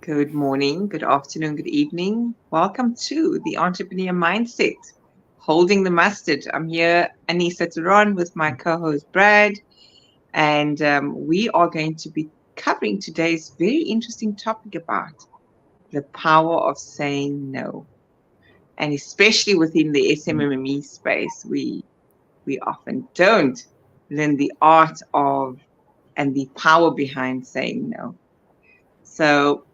Good morning, good afternoon, good evening. Welcome to the Entrepreneur Mindset, Holding the Mustard. I'm here, Anissa Turan, with my co-host Brad, and we are going to be covering today's very interesting topic about the power of saying no. And especially within the SMME space, we often don't learn the art of and the power behind saying no. So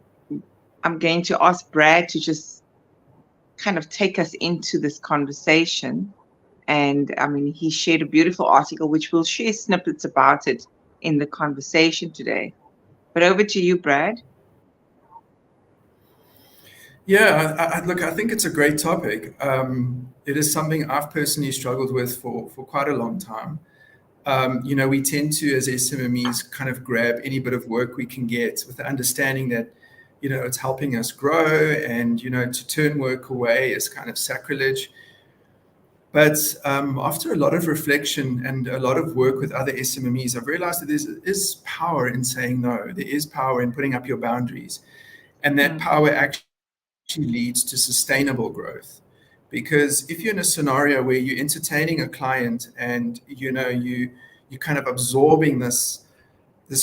I'm going to ask Brad to just kind of take us into this conversation. And I mean, he shared a beautiful article, which we'll share snippets about it in the conversation today. But over to you, Brad. Yeah, look, I think it's a great topic. It is something I've personally struggled with for quite a long time. We tend to, as SMMEs, kind of grab any bit of work we can get with the understanding that, it's helping us grow, and, to turn work away is kind of sacrilege. But after a lot of reflection and a lot of work with other SMMEs, I've realized that there is power in saying no. There is power in putting up your boundaries. And that power actually leads to sustainable growth. Because if you're in a scenario where you're entertaining a client and you're kind of absorbing this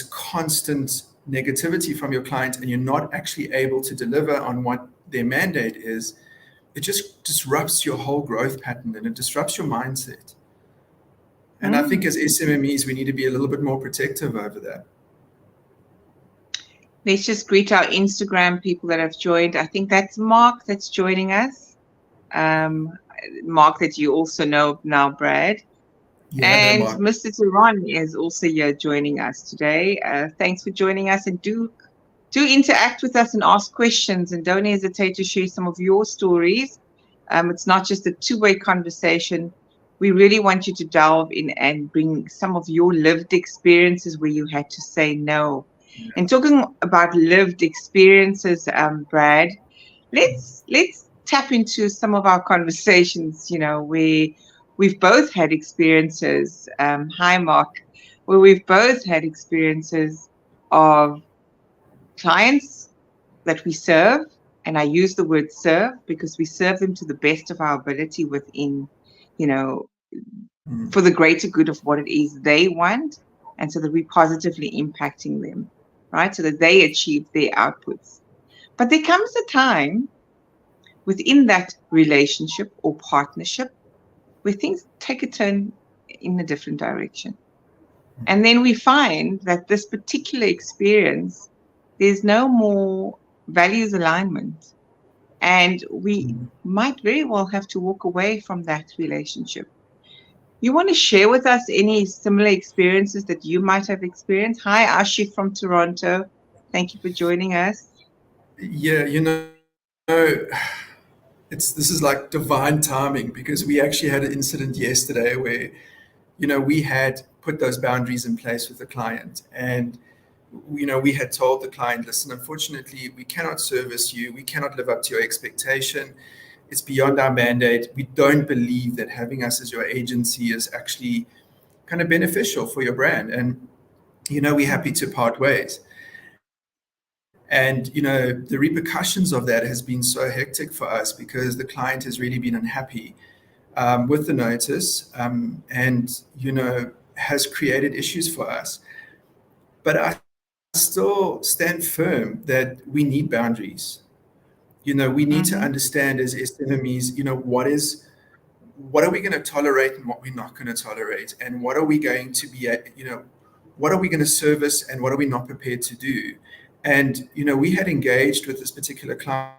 constant negativity from your client, and you're not actually able to deliver on what their mandate is, it just disrupts your whole growth pattern, and it disrupts your mindset. And I think as SMMEs, we need to be a little bit more protective over that. Let's just greet our Instagram people that have joined. I think that's Mark that's joining us. Mark, that you also know now, Brad. Yeah, And Mark. Mr. Turan is also here joining us today. Thanks for joining us, and do interact with us and ask questions, and don't hesitate to share some of your stories. It's not just a two-way conversation. We really want you to delve in and bring some of your lived experiences where you had to say no. Yeah. And talking about lived experiences, Brad, let's tap into some of our conversations, where we've both had experiences, hi Mark, where we've both had experiences of clients that we serve, and I use the word serve because we serve them to the best of our ability within, for the greater good of what it is they want, and so that we're positively impacting them, right? So that they achieve their outputs. But there comes a time within that relationship or partnership where things take a turn in a different direction. And then we find that this particular experience, there's no more values alignment. And we might very well have to walk away from that relationship. You want to share with us any similar experiences that you might have experienced? Hi, Ashi from Toronto. Thank you for joining us. Yeah, this is like divine timing, because we actually had an incident yesterday where, we had put those boundaries in place with the client, and we had told the client, listen, unfortunately, we cannot service you. We cannot live up to your expectation. It's beyond our mandate. We don't believe that having us as your agency is actually kind of beneficial for your brand. And, we're happy to part ways. And, the repercussions of that has been so hectic for us, because the client has really been unhappy with the notice, and, has created issues for us. But I still stand firm that we need boundaries. We need to understand as SMMEs, what are we going to tolerate and what we're not going to tolerate, and what are we going to be, what are we going to service and what are we not prepared to do. And, we had engaged with this particular client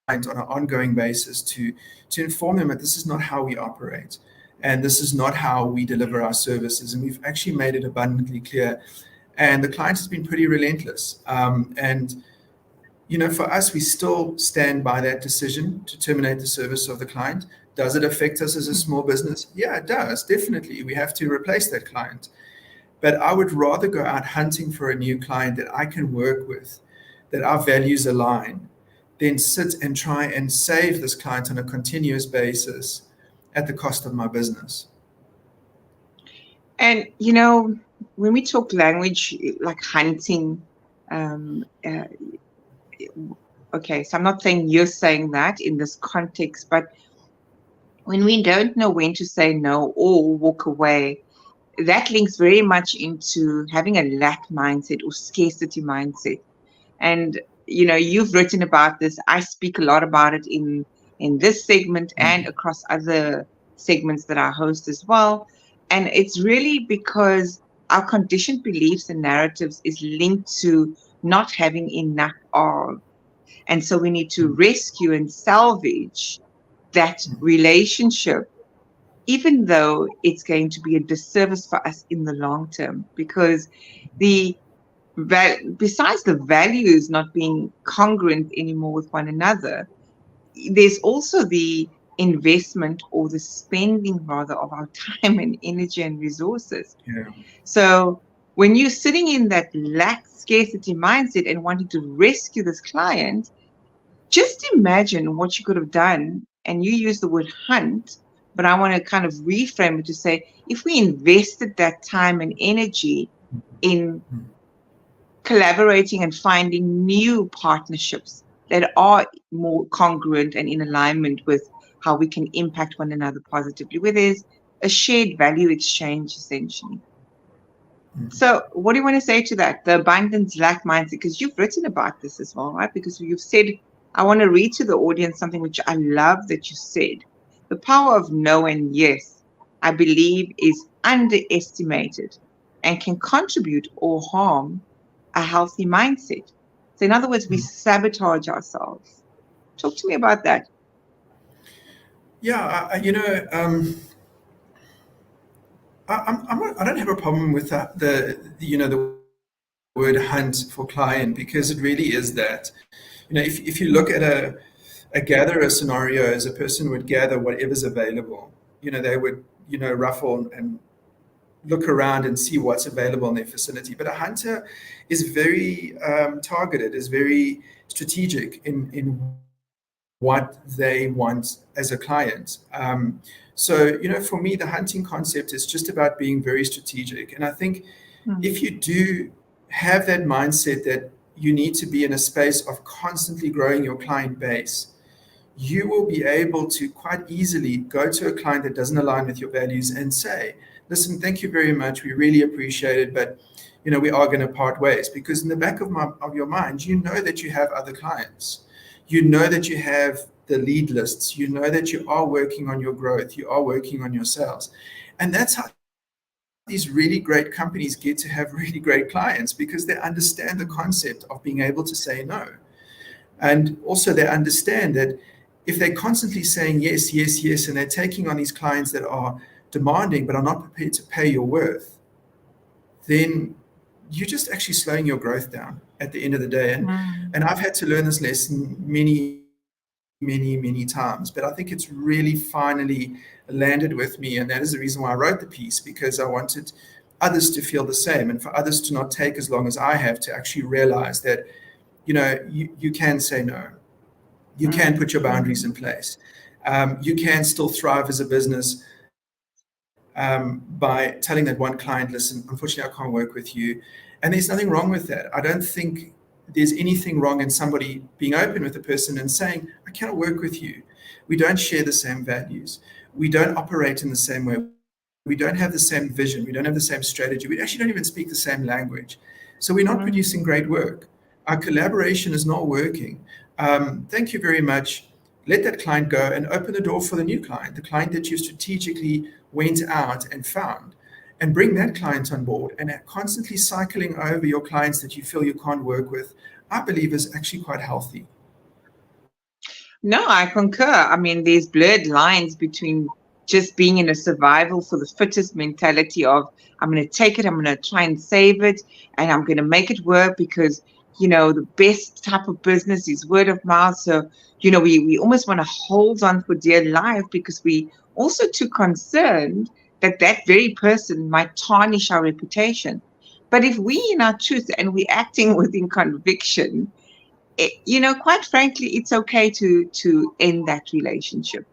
on an ongoing basis to inform them that this is not how we operate, and this is not how we deliver our services. And we've actually made it abundantly clear. And the client has been pretty relentless. And, for us, we still stand by that decision to terminate the service of the client. Does it affect us as a small business? Yeah, it does. Definitely. We have to replace that client. But I would rather go out hunting for a new client that I can work with, that our values align, than sit and try and save this client on a continuous basis at the cost of my business. And, when we talk language like hunting, okay, so I'm not saying you're saying that in this context, but when we don't know when to say no or walk away, that links very much into having a lack mindset or scarcity mindset. And you've written about this. I speak a lot about it in this segment and across other segments that I host as well. And it's really because our conditioned beliefs and narratives is linked to not having enough of. And so we need to rescue and salvage that relationship, even though it's going to be a disservice for us in the long term, because the besides the values not being congruent anymore with one another, there's also the investment or the spending rather of our time and energy and resources. Yeah. So when you're sitting in that lack scarcity mindset and wanting to rescue this client, just imagine what you could have done. And you use the word hunt, but I want to kind of reframe it to say, if we invested that time and energy in collaborating and finding new partnerships that are more congruent and in alignment with how we can impact one another positively, where there's a shared value exchange, essentially. So what do you want to say to that? The abundance lack mindset, because you've written about this as well, right? Because you've said, I want to read to the audience something which I love that you said. The power of no and yes, I believe, is underestimated and can contribute or harm a healthy mindset. So in other words, we sabotage ourselves. Talk to me about that. Yeah, I don't have a problem with that, the word hunt for client, because it really is that. If you look at a gatherer scenario, as a person would gather whatever's available, they would, ruffle and look around and see what's available in their vicinity. But a hunter is very targeted, is very strategic in what they want as a client. So, for me, the hunting concept is just about being very strategic. And I think if you do have that mindset that you need to be in a space of constantly growing your client base, you will be able to quite easily go to a client that doesn't align with your values and say, listen, thank you very much. We really appreciate it, but we are going to part ways. Because in the back of your mind, you know that you have other clients. You know that you have the lead lists. You know that you are working on your growth. You are working on your sales. And that's how these really great companies get to have really great clients, because they understand the concept of being able to say no. And also they understand that if they're constantly saying yes, yes, yes, and they're taking on these clients that are demanding but are not prepared to pay your worth, then you're just actually slowing your growth down at the end of the day. And I've had to learn this lesson many, many, many times, but I think it's really finally landed with me. And that is the reason why I wrote the piece, because I wanted others to feel the same, and for others to not take as long as I have to actually realize that, you can say no. You can put your boundaries in place. You can still thrive as a business by telling that one client, listen, unfortunately, I can't work with you. And there's nothing wrong with that. I don't think there's anything wrong in somebody being open with a person and saying, I cannot work with you. We don't share the same values. We don't operate in the same way. We don't have the same vision. We don't have the same strategy. We actually don't even speak the same language. So we're not producing great work. Our collaboration is not working. Thank you very much. Let that client go and open the door for the new client, the client that you strategically went out and found, and bring that client on board. And constantly cycling over your clients that you feel you can't work with, I believe is actually quite healthy. No, I concur. I mean, there's blurred lines between just being in a survival for the fittest mentality of, I'm going to take it, I'm going to try and save it, and I'm going to make it work because, the best type of business is word of mouth. So, we almost want to hold on for dear life because we also too concerned that very person might tarnish our reputation. But if we in our truth and we're acting within conviction, quite frankly, it's okay to end that relationship.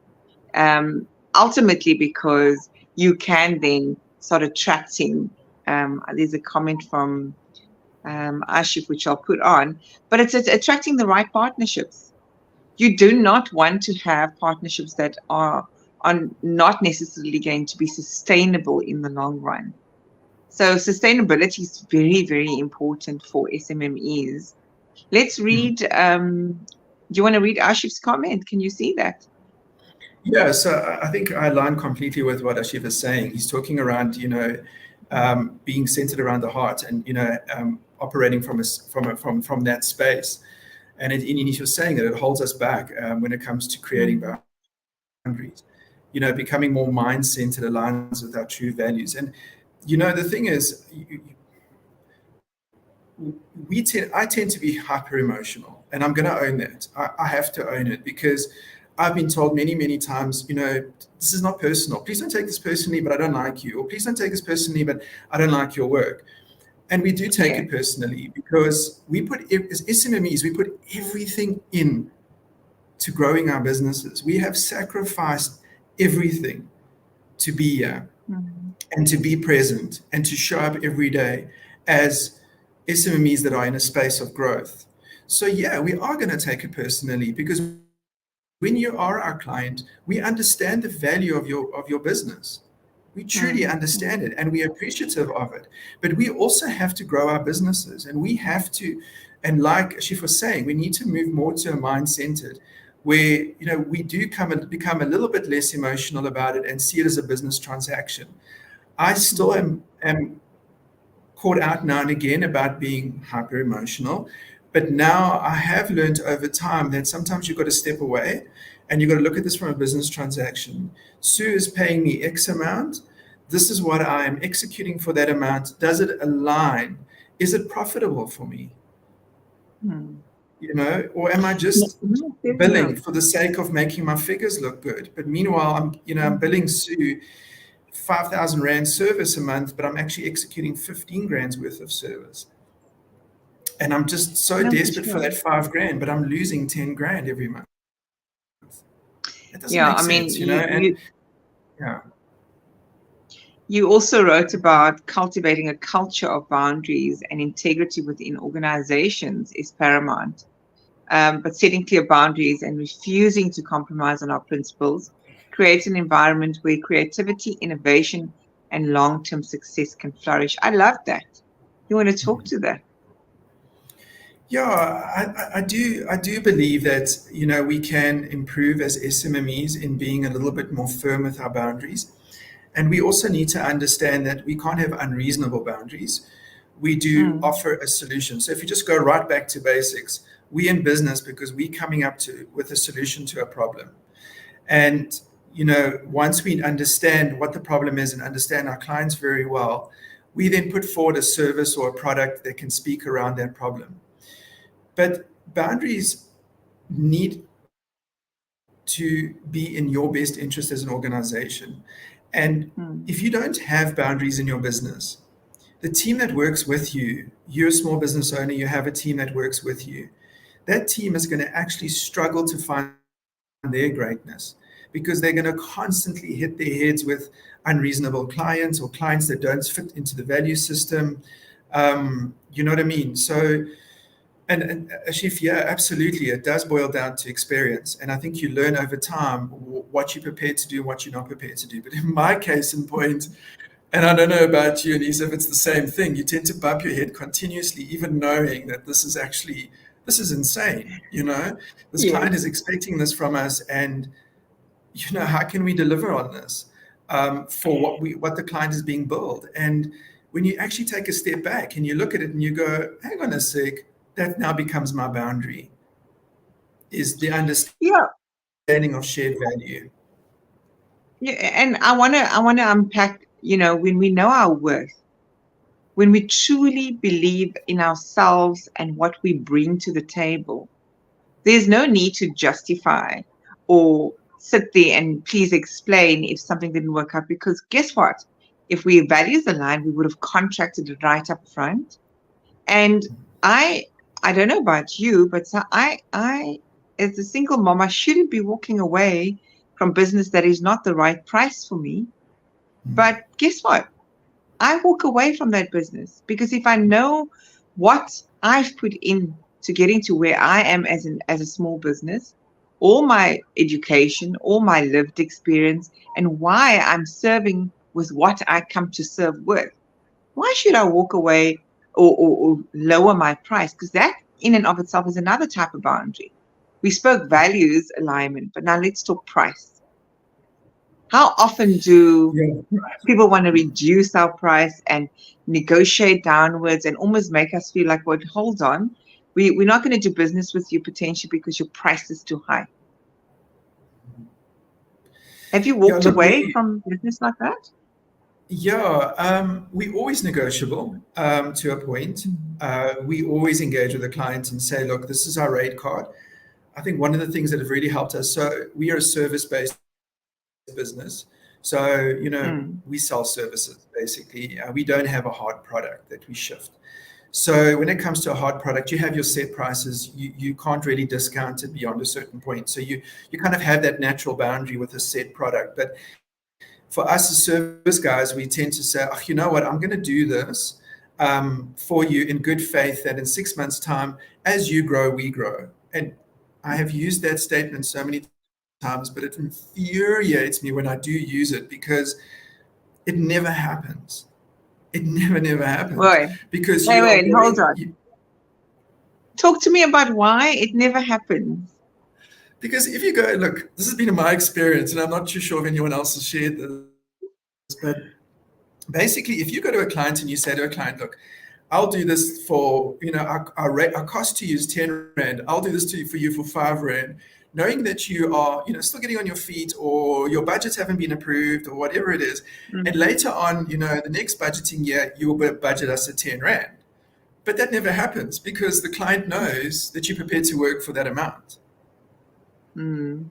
Ultimately, because you can then start attracting. There's a comment from archive, which I'll put on, but it's attracting the right partnerships. You do not want to have partnerships that are not necessarily going to be sustainable in the long run. So sustainability is very, very important for SMMEs. Let's read. Do you want to read Ashif's comment? Can you see that? Yeah, so I think I align completely with what Ashif is saying. He's talking around, being centered around the heart, and operating from that space. And he was saying that it holds us back when it comes to creating boundaries. Becoming more mind-centered aligns with our true values. And the thing is, I tend to be hyper emotional, and I'm going to own that. I have to own it, because I've been told many, many times, this is not personal. Please don't take this personally, but I don't like you. Or please don't take this personally, but I don't like your work. And we do take it personally, because as SMMEs, we put everything in to growing our businesses. We have sacrificed everything to be here and to be present and to show up every day as SMMEs that are in a space of growth. So yeah, we are going to take it personally, because when you are our client, we understand the value of your business. We truly understand it, and we're appreciative of it. But we also have to grow our businesses, and we have to, and like Ashif was saying, we need to move more to a mind-centered, where we do become a little bit less emotional about it and see it as a business transaction. I still am caught out now and again about being hyper emotional. But now I have learned over time that sometimes you've got to step away and you've got to look at this from a business transaction. Sue is paying me X amount. This is what I am executing for that amount. Does it align? Is it profitable for me? Or am I just billing for the sake of making my figures look good? But meanwhile, I'm billing Sue 5,000 Rand service a month, but I'm actually executing 15 grand's worth of service. And I'm just so desperate for that 5 grand, but I'm losing 10 grand every month. It doesn't make sense, You also wrote about cultivating a culture of boundaries and integrity within organizations is paramount. But setting clear boundaries and refusing to compromise on our principles creates an environment where creativity, innovation, and long-term success can flourish. I love that. You want to talk to that? Yeah, I do believe that we can improve as SMMEs in being a little bit more firm with our boundaries, and we also need to understand that we can't have unreasonable boundaries. We do offer a solution. So if you just go right back to basics, we in business because we're coming up with a solution to a problem, and once we understand what the problem is and understand our clients very well, we then put forward a service or a product that can speak around that problem. But boundaries need to be in your best interest as an organization. And if you don't have boundaries in your business, the team that works with you, you're a small business owner, you have a team that works with you, that team is going to actually struggle to find their greatness, because they're going to constantly hit their heads with unreasonable clients or clients that don't fit into the value system. You know what I mean? So, and Ashif, yeah, absolutely. It does boil down to experience. And I think you learn over time what you're prepared to do and what you're not prepared to do. But in my case in point, and I don't know about you, Anise, if it's the same thing, you tend to bump your head continuously, even knowing that this is insane. This client is expecting this from us, and how can we deliver on this for what the client is being billed? And when you actually take a step back and you look at it and you go, hang on a sec, that now becomes my boundary, is the understanding of shared value. Yeah, and I wanna unpack, when we know our worth, when we truly believe in ourselves and what we bring to the table, there's no need to justify or sit there and please explain if something didn't work out, because guess what? If we values aligned, we would have contracted it right up front. And I don't know about you, but I as a single mom, I shouldn't be walking away from business that is not the right price for me. But guess what? I walk away from that business because if I know what I've put in to getting to where I am as a small business, all my education, all my lived experience, and why I'm serving with what I come to serve with. Why should I walk away or lower my price? Because that in and of itself is another type of boundary. We spoke values alignment, but now let's talk price. How often do Yeah. people want to reduce our price and negotiate downwards and almost make us feel like, well, hold on, we're not going to do business with you potentially because your price is too high. Have you Yeah, walked look, away from business like that? we always negotiable to a point. Mm. We always engage with the client and say, look, this is our rate card. I think one of the things that have really helped us, so we are a service-based business. So, Mm. we sell services basically. We don't have a hard product that we shift. So when it comes to a hard product, you have your set prices. You can't really discount it beyond a certain point. So you kind of have that natural boundary with a set product. But for us as service guys, we tend to say, oh, you know what, I'm going to do this for you in good faith that in 6 months' time, as you grow, we grow. And I have used that statement so many times, but it infuriates me when I do use it because it never happens. It never happens Wait, because wait, you are wait, hold going. on. Talk to me about why it never happens. Because if you go, look, this has been my experience, and I'm not too sure if anyone else has shared this, but basically, if you go to a client and you say to a client, look, I'll do this for, our cost to you is 10 Rand. I'll do this for you for 5 Rand, knowing that you are, still getting on your feet or your budgets haven't been approved or whatever it is. And Mm. later on, the next budgeting year, you will budget us at 10 Rand. But that never happens because the client knows that you're prepared to work for that amount. Mm.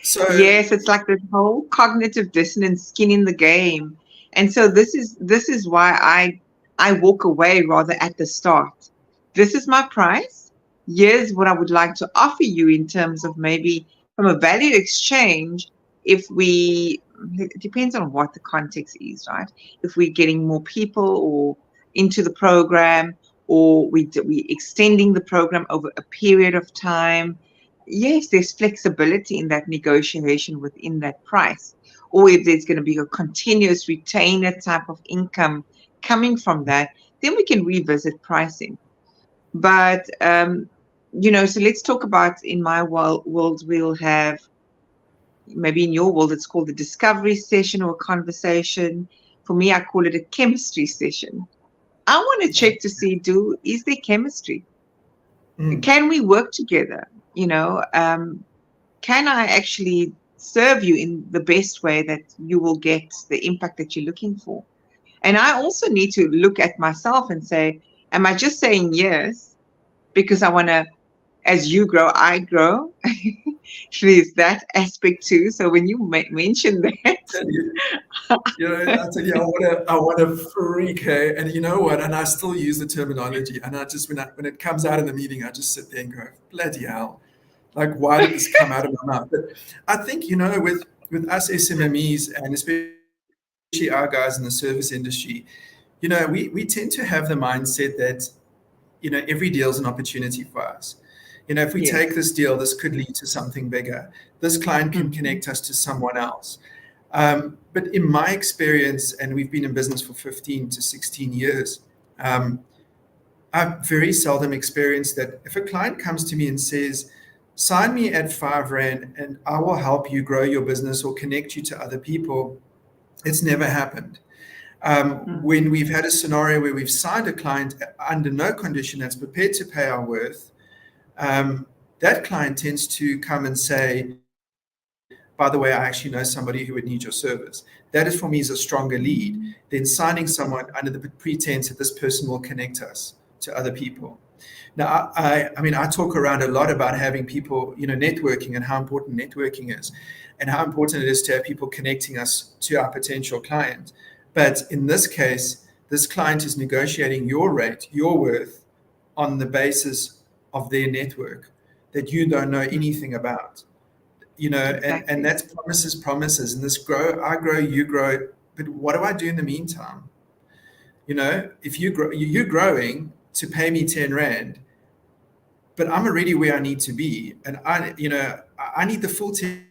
So, Yes, it's like this whole cognitive dissonance, skin in the game. And so this is why I walk away rather at the start. This is my price. Here's what I would like to offer you in terms of maybe from a value exchange. If we, it depends on what the context is, right? If we're getting more people or into the program, or we extending the program over a period of time, yes, there's flexibility in that negotiation within that price. Or if there's going to be a continuous retainer type of income coming from that, then we can revisit pricing. But so let's talk about in my world, we'll have maybe in your world it's called the discovery session or a conversation. For me, I call it a chemistry session. I want to check to see, is there chemistry? mm, Can we work together? Can I actually serve you in the best way that you will get the impact that you're looking for? And I also need to look at myself and say, am I just saying yes because I want to, as you grow, I grow? There's that aspect too. So when you mention that, tell you, I tell you, I want to freak, hey, and you know what? And I still use the terminology, and I just when it comes out in the meeting, I just sit there and go, bloody hell, like why did this come out of my mouth? But I think with us SMMEs and especially our guys in the service industry, we tend to have the mindset that every deal is an opportunity for us. If we yes. take this deal, this could lead to something bigger. This client can Mhm. connect us to someone else. But in my experience, and we've been in business for 15 to 16 years, I've very seldom experienced that if a client comes to me and says, sign me at 5 Rand and I will help you grow your business or connect you to other people, it's never happened. When Mhm. we've had a scenario where we've signed a client under no condition that's prepared to pay our worth, that client tends to come and say, by the way, I actually know somebody who would need your service. That is for me is a stronger lead than signing someone under the pretense that this person will connect us to other people. Now, I talk around a lot about having people, networking and how important networking is and how important it is to have people connecting us to our potential client. But in this case, this client is negotiating your rate, your worth on the basis of their network that you don't know anything about. And Exactly. that's promises, and this I grow, you grow. But what do I do in the meantime? If you grow, you're growing. to pay me 10 Rand, but I'm already where I need to be. And I need the full 10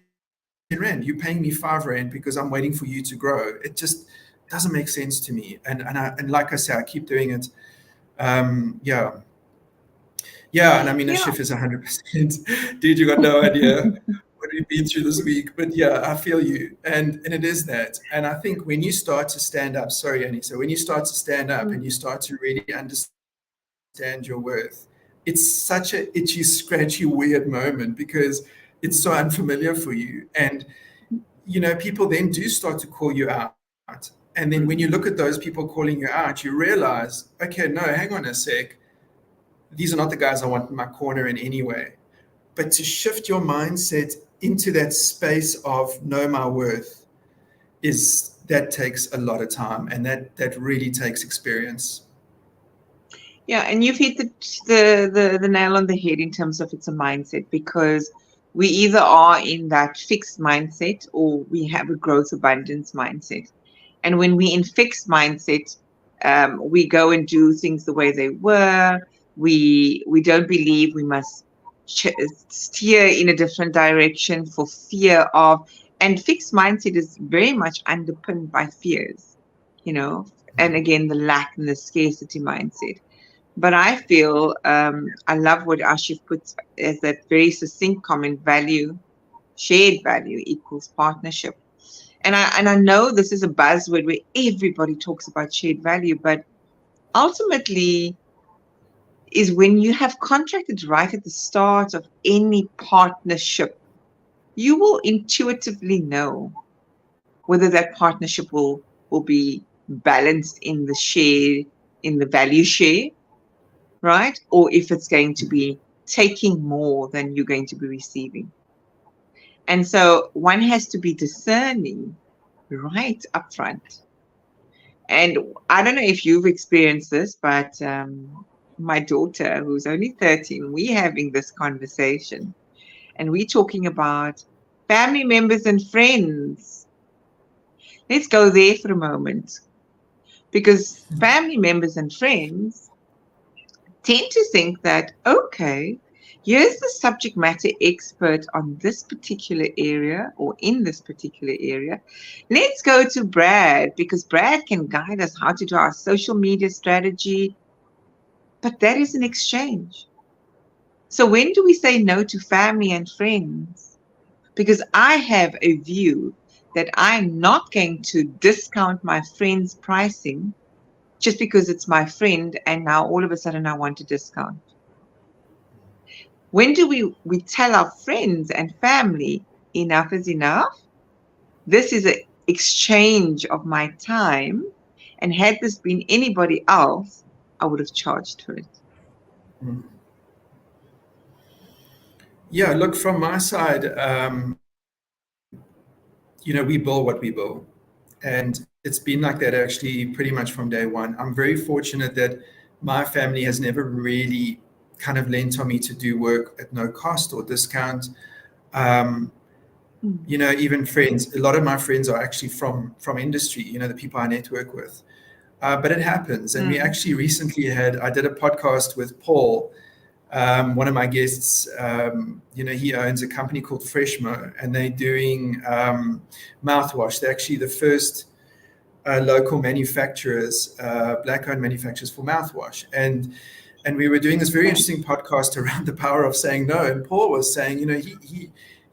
Rand. You're paying me 5 Rand because I'm waiting for you to grow. It just doesn't make sense to me. And like I say, I keep doing it. Yeah, and I mean, a shift is 100%. Dude, you got no idea what we've been through this week. But yeah, I feel you. And it is that. And I think when you start to stand up, sorry, Annie, so when you start to stand up and you start to really understand your worth, it's such a itchy, scratchy, weird moment because it's so unfamiliar for you. And, people then do start to call you out. And then when you look at those people calling you out, you realize, okay, no, hang on a sec. These are not the guys I want in my corner in any way. But to shift your mindset into that space of know my worth that takes a lot of time, and that really takes experience. Yeah, and you've hit the nail on the head in terms of it's a mindset, because we either are in that fixed mindset or we have a growth abundance mindset. And when we in fixed mindset, we go and do things the way they were. We don't believe we must steer in a different direction for fear of, and fixed mindset is very much underpinned by fears, and again, the lack and the scarcity mindset. But I feel, I love what Ashif puts as that very succinct comment: value, shared value equals partnership. And I know this is a buzzword where everybody talks about shared value, but ultimately is when you have contracted right at the start of any partnership, you will intuitively know whether that partnership will be balanced in the value share, right? Or if it's going to be taking more than you're going to be receiving. And so one has to be discerning right up front. And I don't know if you've experienced this, but my daughter, who's only 13, we're having this conversation and we're talking about family members and friends. Let's go there for a moment, because family members and friends tend to think that, okay, here's the subject matter expert on this particular area or in this particular area. Let's go to Brad, because Brad can guide us how to do our social media strategy. But that is an exchange. So when do we say no to family and friends? Because I have a view that I'm not going to discount my friend's pricing just because it's my friend and now all of a sudden I want a discount. When do we tell our friends and family enough is enough? This is an exchange of my time, and had this been anybody else, I would have charged for it. Yeah, look, from my side, we bill what we bill. And it's been like that actually pretty much from day one. I'm very fortunate that my family has never really kind of lent on me to do work at no cost or discount. Even friends, a lot of my friends are actually from industry, the people I network with. But it happens. And we actually recently I did a podcast with Paul, one of my guests. He owns a company called Freshmo, and they're doing mouthwash. They're actually the first local manufacturers, black-owned manufacturers for mouthwash. And we were doing this very interesting podcast around the power of saying no. And Paul was saying,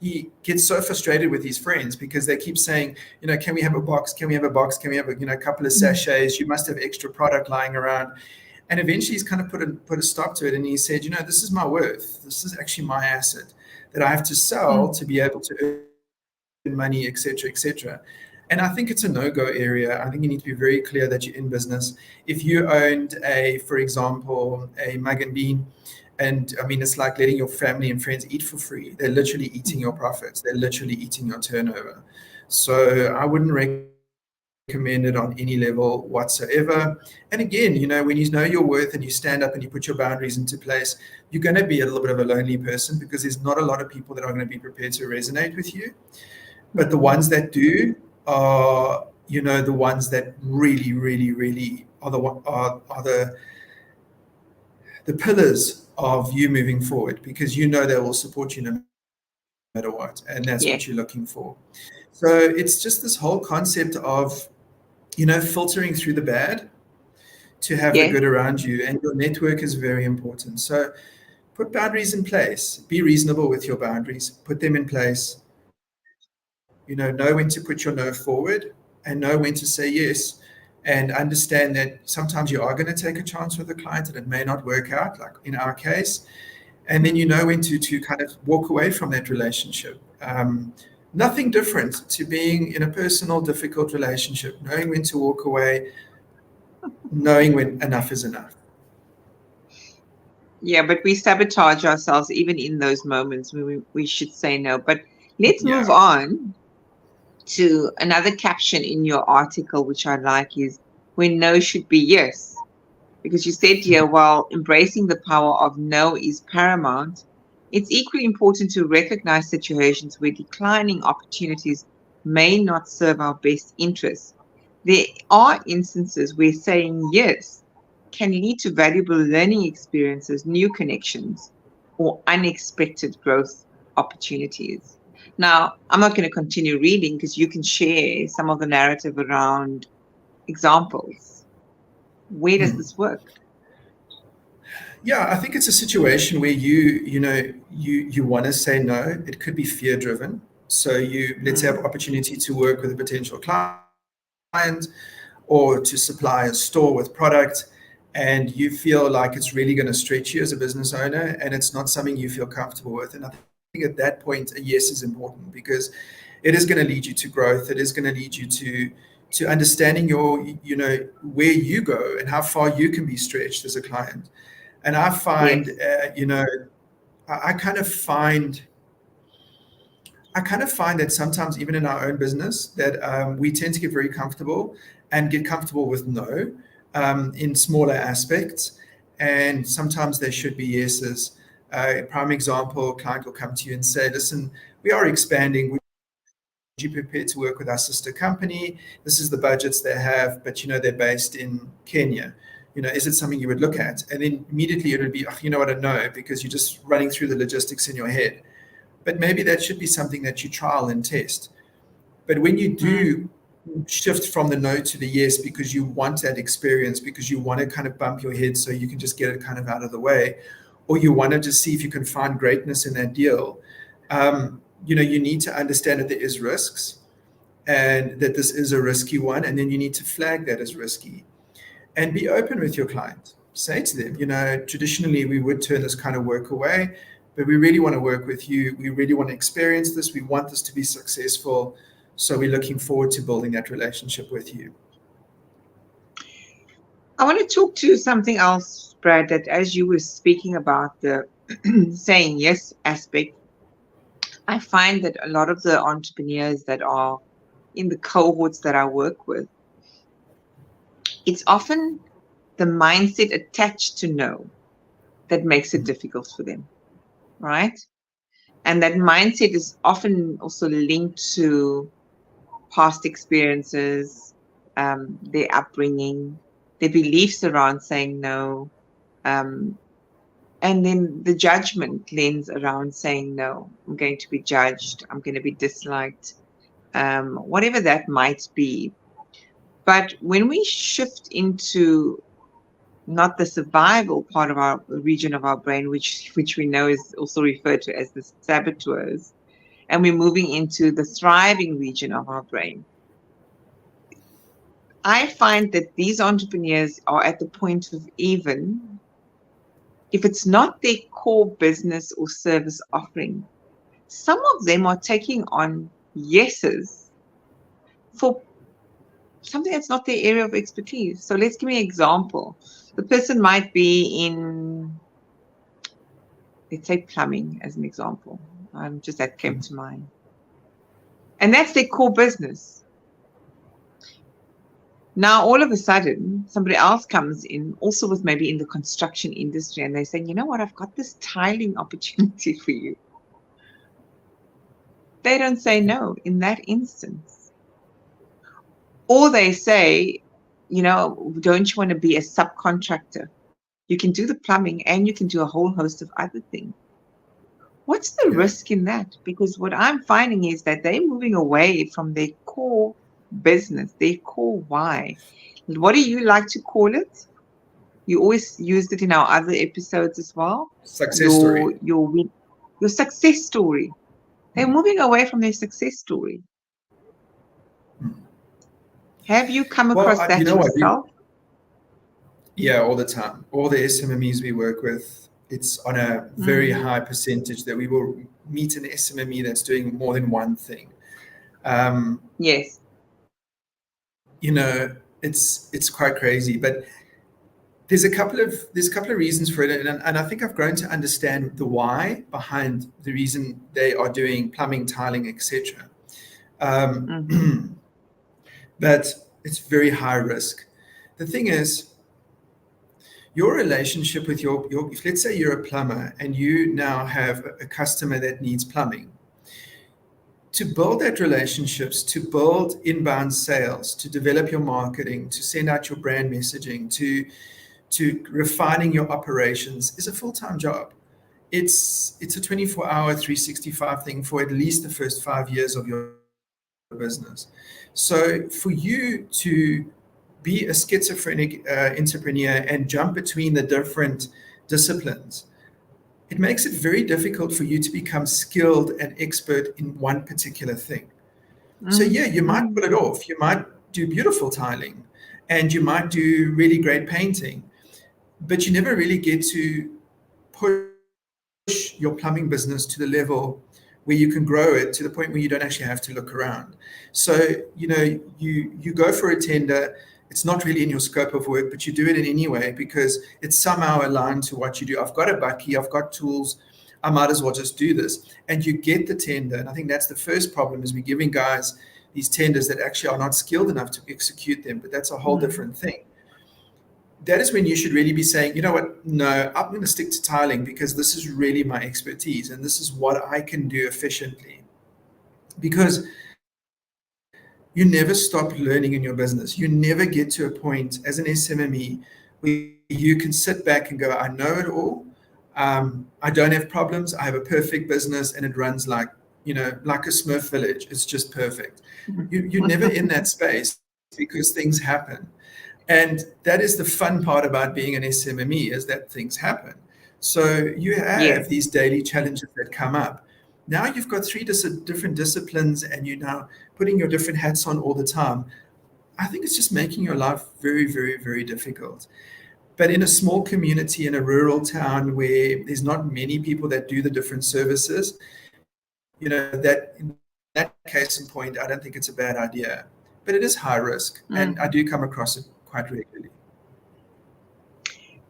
he gets so frustrated with his friends because they keep saying, can we have a box? Can we have a box? Can we have a couple of sachets? You must have extra product lying around. And eventually he's kind of put a stop to it. And he said, this is my worth. This is actually my asset that I have to sell to be able to earn money, et cetera, et cetera. And I think it's a no-go area. I think you need to be very clear that you're in business. If you owned for example, a Mug and Bean, and I mean, it's like letting your family and friends eat for free. They're literally eating your profits. They're literally eating your turnover. So I wouldn't recommend it on any level whatsoever. And again, when you know your worth and you stand up and you put your boundaries into place, you're going to be a little bit of a lonely person because there's not a lot of people that are going to be prepared to resonate with you. But the ones that do are, the ones that really, really, really are the the pillars of you moving forward, because you know they will support you no matter what, and that's Yeah. what you're looking for. So it's just this whole concept of, filtering through the bad to have the Yeah. good around you, and your network is very important. So put boundaries in place. Be reasonable with your boundaries. Put them in place. Know when to put your no forward and know when to say yes. And understand that sometimes you are going to take a chance with a client and it may not work out, like in our case. And then you know when to kind of walk away from that relationship. Nothing different to being in a personal, difficult relationship, knowing when to walk away, knowing when enough is enough. Yeah, but we sabotage ourselves even in those moments when we should say no. But let's move Yeah. on to another caption in your article, which I like, is when no should be yes. Because you said here, while embracing the power of no is paramount, it's equally important to recognize situations where declining opportunities may not serve our best interests. There are instances where saying yes can lead to valuable learning experiences, new connections, or unexpected growth opportunities. Now, I'm not going to continue reading because you can share some of the narrative around examples. Where does Hmm. this work? Yeah, I think it's a situation where you want to say no. It could be fear driven. So let's say have Mm, opportunity to work with a potential client or to supply a store with product, and you feel like it's really going to stretch you as a business owner, and it's not something you feel comfortable with. And I think at that point, a yes is important, because it is going to lead you to growth. It is going to lead you to understanding where you go and how far you can be stretched as a client. And I find, yes. I kind of find that sometimes even in our own business that we tend to get very comfortable and get comfortable with no in smaller aspects, and sometimes there should be yeses. Prime example: client will come to you and say, "Listen, we are expanding. Would you be prepared to work with our sister company? This is the budgets they have, but they're based in Kenya. Is it something you would look at?" And then immediately it would be, "Oh, you know what, I know," because you're just running through the logistics in your head. But maybe that should be something that you trial and test. But when you Mm. do shift from the no to the yes, because you want that experience, because you want to kind of bump your head so you can just get it kind of out of the way, or you want to just see if you can find greatness in that deal, you need to understand that there is risks and that this is a risky one. And then you need to flag that as risky and be open with your client. Say to them, traditionally we would turn this kind of work away, but we really want to work with you. We really want to experience this. We want this to be successful. So we're looking forward to building that relationship with you. I want to talk to something else, Brad, that as you were speaking about the saying yes aspect, I find that a lot of the entrepreneurs that are in the cohorts that I work with, it's often the mindset attached to no that makes it difficult for them, right? And that mindset is often also linked to past experiences, their upbringing, their beliefs around saying no, um, and then the judgment lens around saying no. I'm going to be judged. I'm going to be disliked, whatever that might be. But when we shift into not the survival part of our region of our brain, which we know is also referred to as the saboteurs, and we're moving into the thriving region of our brain, I find that these entrepreneurs are at the point of, even if it's not their core business or service offering, some of them are taking on yeses for something that's not their area of expertise. So let's give me an example. The person might be in, let's say, plumbing as an example. Just that came to mind. And that's their core business. Now, all of a sudden, somebody else comes in, also with maybe in the construction industry, and they're saying, you know what, I've got this tiling opportunity for you. They don't say no in that instance. Or they say, don't you want to be a subcontractor? You can do the plumbing and you can do a whole host of other things. What's the Yeah. risk in that? Because what I'm finding is that they're moving away from their core business, their core why. What do you like to call it? You always used it in our other episodes as well. Success Your story. your win- your success story. They're Mm. moving away from their success story. Mm. Have you come Well, across you that know what? yourself? Yeah, all the time. All the SMMEs we work with, it's on a very Mm. high percentage that we will meet an SMME that's doing more than one thing. Um, Yes. it's quite crazy, but there's a couple of reasons for it, and I think I've grown to understand the why behind the reason they are doing plumbing, tiling, etc. Mm-hmm. But it's very high risk. The thing is, your relationship with your let's say you're a plumber and you now have a customer that needs plumbing. To build that relationships, to build inbound sales, to develop your marketing, to send out your brand messaging, to refining your operations is a full-time job. It's a 24-hour 365 thing for at least the first 5 years of your business. So for you to be a schizophrenic entrepreneur and jump between the different disciplines, it makes it very difficult for you to become skilled and expert in one particular thing. So yeah, you might Mm-hmm. pull it off. You might do beautiful tiling and you might do really great painting, but you never really get to push your plumbing business to the level where you can grow it to the point where you don't actually have to look around. So, you go for a tender, it's not really in your scope of work, but you do it in any way because it's somehow aligned to what you do. I've got a bucky, I've got tools, I might as well just do this. And you get the tender. And I think that's the first problem is we're giving guys these tenders that actually are not skilled enough to execute them, but that's a whole Mm-hmm. different thing. That is when you should really be saying, you know what, no, I'm going to stick to tiling because this is really my expertise and this is what I can do efficiently. Because you never stop learning in your business. You never get to a point as an SMME where you can sit back and go, I know it all. I don't have problems. I have a perfect business and it runs like a Smurf village. It's just perfect. You're never in that space because things happen. And that is the fun part about being an SMME is that things happen. So you have Yes. these daily challenges that come up. Now you've got three different disciplines and you're now putting your different hats on all the time. I think it's just making your life very, very, very difficult. But in a small community in a rural town where there's not many people that do the different services, that in that case in point, I don't think it's a bad idea. But it is high risk, and I Mm. do come across it quite regularly.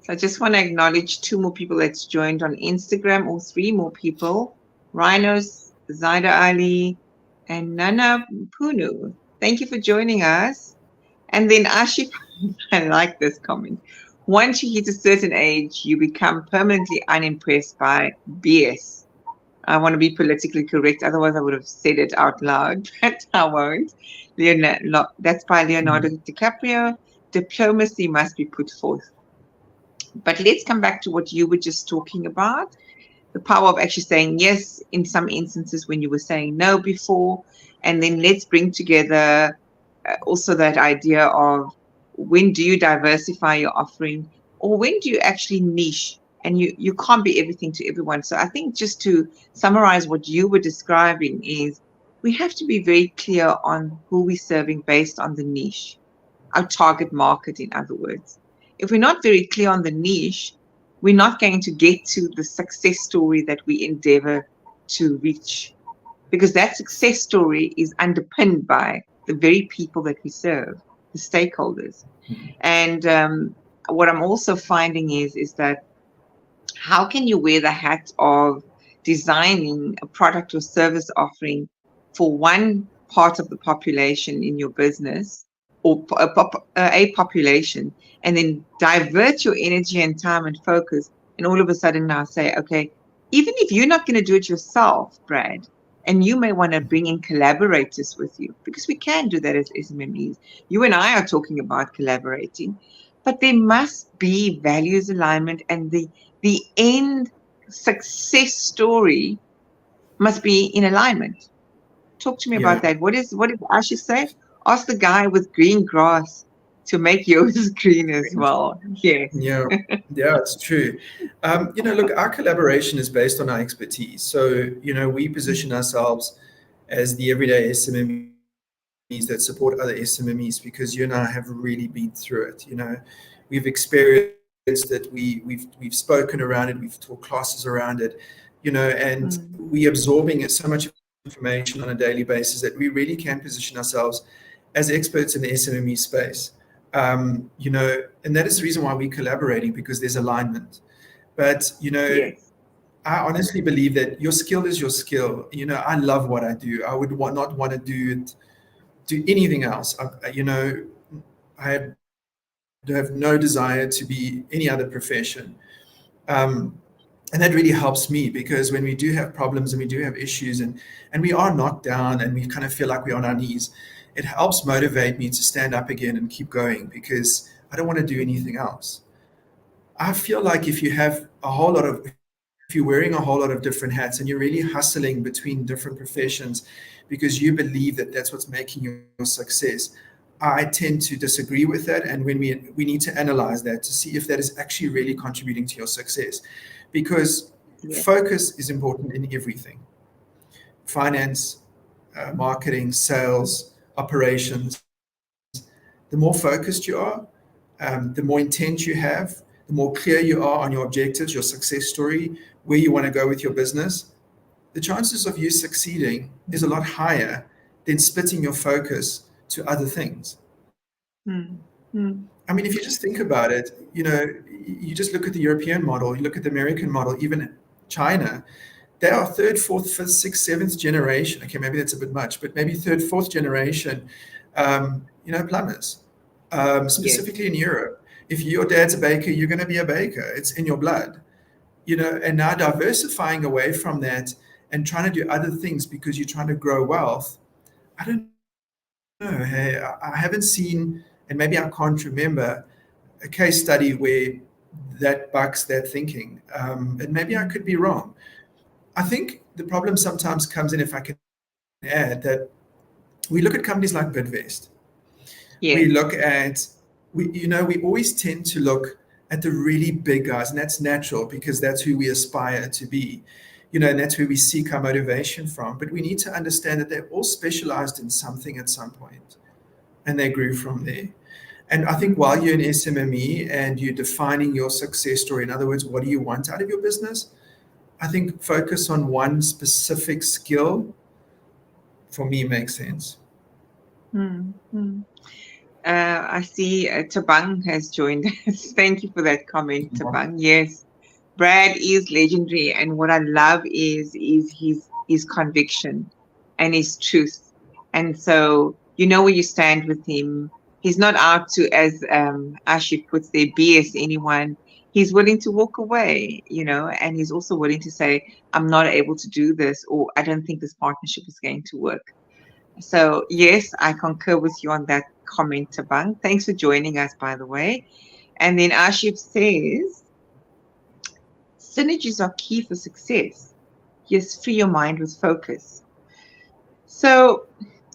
So I just want to acknowledge two more people that's joined on Instagram, or three more people. Rhinos, Zaida Ali, and Nana Punu. Thank you for joining us. And then Ashif, I like this comment. Once you hit a certain age, you become permanently unimpressed by BS. I want to be politically correct, otherwise I would have said it out loud, but I won't. That's by Leonardo DiCaprio. Diplomacy must be put forth. But let's come back to what you were just talking about, the power of actually saying yes in some instances when you were saying no before. And then let's bring together also that idea of when do you diversify your offering or when do you actually niche, and you can't be everything to everyone. So I think just to summarize what you were describing is we have to be very clear on who we're serving based on the niche, our target market, in other words. If we're not very clear on the niche, we're not going to get to the success story that we endeavor to reach, because that success story is underpinned by the very people that we serve, the stakeholders. And what I'm also finding is that how can you wear the hat of designing a product or service offering for one part of the population in your business, or a population, and then divert your energy and time and focus, and all of a sudden now say, okay, even if you're not going to do it yourself, Brad, and you may want to bring in collaborators with you, because we can do that as SMMEs. You and I are talking about collaborating, but there must be values alignment, and the end success story must be in alignment. Talk to me about Yeah. that. What did Ashley say? Ask the guy with green grass to make yours green as well. Yes. Yeah, yeah, it's true. Look, our collaboration is based on our expertise. So, we position ourselves as the everyday SMMEs that support other SMMEs because you and I have really been through it. We've experienced it. We've spoken around it. We've taught classes around it. And Mm. we absorbing so much information on a daily basis that we really can position ourselves as experts in the SMME space. And that is the reason why we're collaborating, because there's alignment. But, Yes. I honestly believe that your skill is your skill. I love what I do. I would not want to do anything else. I have no desire to be any other profession. And that really helps me, because when we do have problems and we do have issues and we are knocked down and we kind of feel like we're on our knees, it helps motivate me to stand up again and keep going, because I don't want to do anything else. I feel like if you're wearing a whole lot of different hats and you're really hustling between different professions because you believe that that's what's making your success, I tend to disagree with that. And when we need to analyze that to see if that is actually really contributing to your success, because Yes. focus is important in everything: finance, marketing, sales, operations. The more focused you are, the more intent you have, the more clear you are on your objectives, your success story, where you want to go with your business, the chances of you succeeding is a lot higher than splitting your focus to other things. Mm. Mm. I mean, if you just think about it, you just look at the European model, you look at the American model, even China, they are third, fourth, fifth, sixth, seventh generation. Okay, maybe that's a bit much, but maybe third, fourth generation, plumbers, Yes. specifically in Europe. If your dad's a baker, you're going to be a baker. It's in your blood, and now diversifying away from that and trying to do other things because you're trying to grow wealth. I don't know. Hey, I haven't seen, and maybe I can't remember a case study where that bucks that thinking. And maybe I could be wrong. I think the problem sometimes comes in, if I can add, that we look at companies like Bidvest. We look Yes. at, we always tend to look at the really big guys, and that's natural because that's who we aspire to be, and that's where we seek our motivation from. But we need to understand that they're all specialized in something at some point, and they grew from there. And I think while you're in SMME and you're defining your success story, in other words, what do you want out of your business? I think focus on one specific skill, for me, makes sense. Mm. Mm. I see Tabang has joined us. Thank you for that comment, Tabang. Yes, Brad is legendary, and what I love is his conviction and his truth. And so you know where you stand with him. He's not out to, as Ashif puts there, BS anyone. He's willing to walk away, and he's also willing to say, I'm not able to do this, or I don't think this partnership is going to work. So yes, I concur with you on that comment, Tabang. Thanks for joining us, by the way. And then Ashif says, synergies are key for success. Yes, free your mind with focus. So,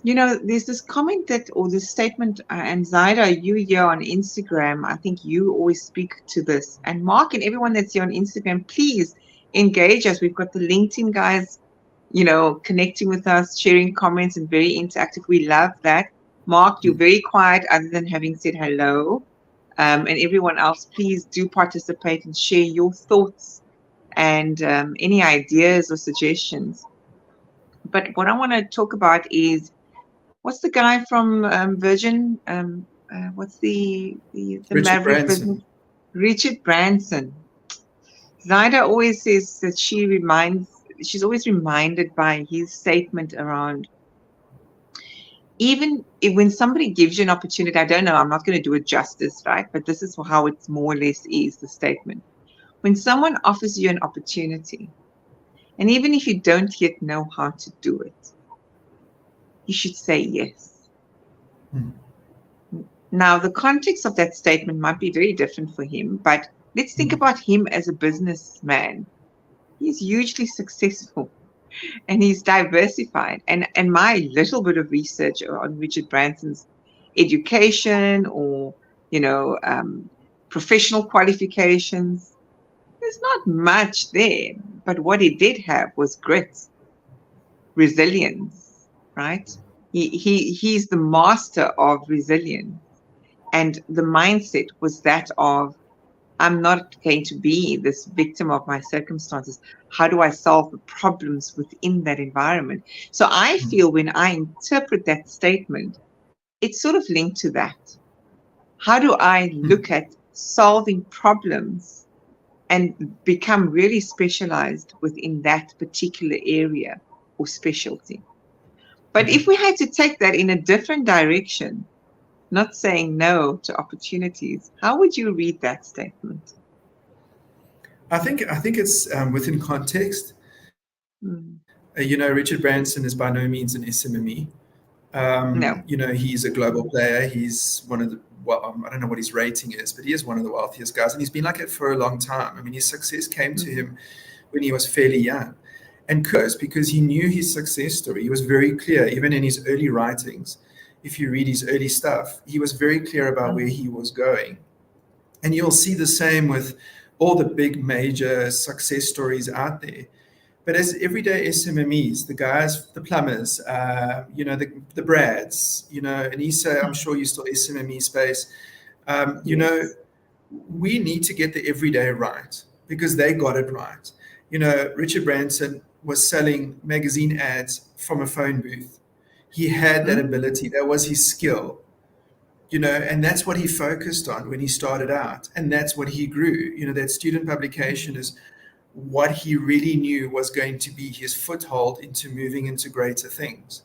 there's this comment or this statement, and Zaida, you here on Instagram, I think you always speak to this. And Mark and everyone that's here on Instagram, please engage us. We've got the LinkedIn guys, connecting with us, sharing comments, and very interactive. We love that. Mark, you're very quiet other than having said hello. And everyone else, please do participate and share your thoughts and any ideas or suggestions. But what I want to talk about is, what's the guy from Virgin? What's the Richard Maverick business? Branson. Richard Branson. Zaida always says that she's always reminded by his statement around, even when somebody gives you an opportunity, I don't know, I'm not going to do it justice, right? But this is how it's more or less is the statement. When someone offers you an opportunity, and even if you don't yet know how to do it, you should say yes. Hmm. Now, the context of that statement might be very different for him, but let's think about him as a businessman. He's hugely successful and he's diversified. And my little bit of research on Richard Branson's education or, you know, professional qualifications, there's not much there. But what he did have was grit, resilience, right? He's the master of resilience. And the mindset was that of, I'm not going to be this victim of my circumstances. How do I solve the problems within that environment? So I feel when I interpret that statement, it's sort of linked to that. How do I look at solving problems and become really specialized within that particular area or specialty? But if we had to take that in a different direction, not saying no to opportunities, how would you read that statement? I think it's within context. Mm. Richard Branson is by no means an SMME. No. He's a global player. He's one of the, well, I don't know what his rating is, but he is one of the wealthiest guys, and he's been like it for a long time. I mean, his success came to him when he was fairly young, and kudos, because he knew his success story. He was very clear, even in his early writings. If you read his early stuff, he was very clear about where he was going, and you'll see the same with all the big major success stories out there. But as everyday SMMEs, the guys, the plumbers, the Brads, Anissa, I'm sure you're still SMME space. We need to get the everyday right because they got it right. Richard Branson was selling magazine ads from a phone booth. He had that ability. That was his skill. And that's what he focused on when he started out. And that's what he grew. That student publication is what he really knew was going to be his foothold into moving into greater things.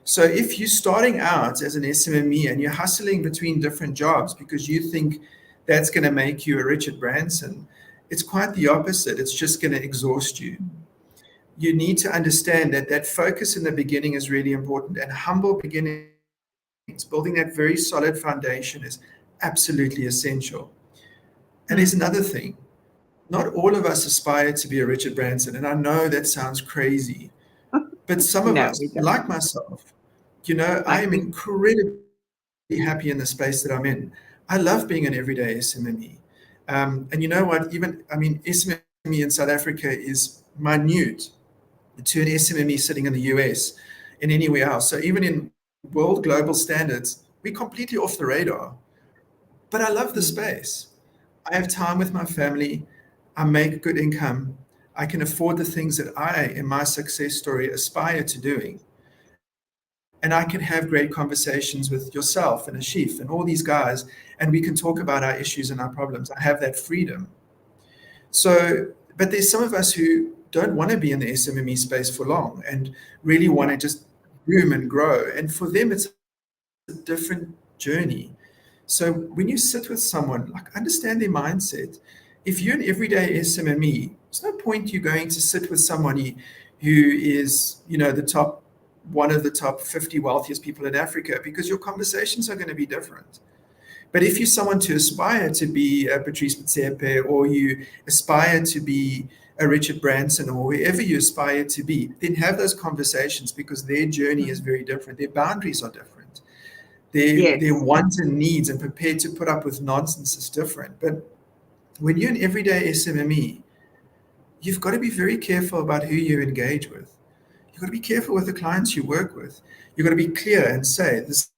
So if you're starting out as an SMME and you're hustling between different jobs because you think that's going to make you a Richard Branson, it's quite the opposite. It's just going to exhaust you. You need to understand that focus in the beginning is really important, and humble beginnings, building that very solid foundation, is absolutely essential. And there's another thing. Not all of us aspire to be a Richard Branson, and I know that sounds crazy, but some of us, like myself, I am incredibly happy in the space that I'm in. I love being an everyday SMME. And you know what? SMME in South Africa is minute to an SMME sitting in the US and anywhere else. So even in world global standards, we're completely off the radar. But I love the space. I have time with my family. I make good income. I can afford the things that I, in my success story, aspire to doing. And I can have great conversations with yourself and Ashif and all these guys, and we can talk about our issues and our problems. I have that freedom. But there's some of us who don't want to be in the SMME space for long and really want to just boom and grow. And for them, it's a different journey. So when you sit with someone, understand their mindset. If you're an everyday SMME, there's no point you going to sit with somebody who is, one of the top 50 wealthiest people in Africa, because your conversations are going to be different. But if you're someone to aspire to be a Patrice Motsepe, or you aspire to be a Richard Branson, or wherever you aspire to be, then have those conversations, because their journey is very different. Their boundaries are different. Their wants and needs and prepared to put up with nonsense is different. But when you're an everyday SMME, you've got to be very careful about who you engage with. You've got to be careful with the clients you work with. You've got to be clear and say, this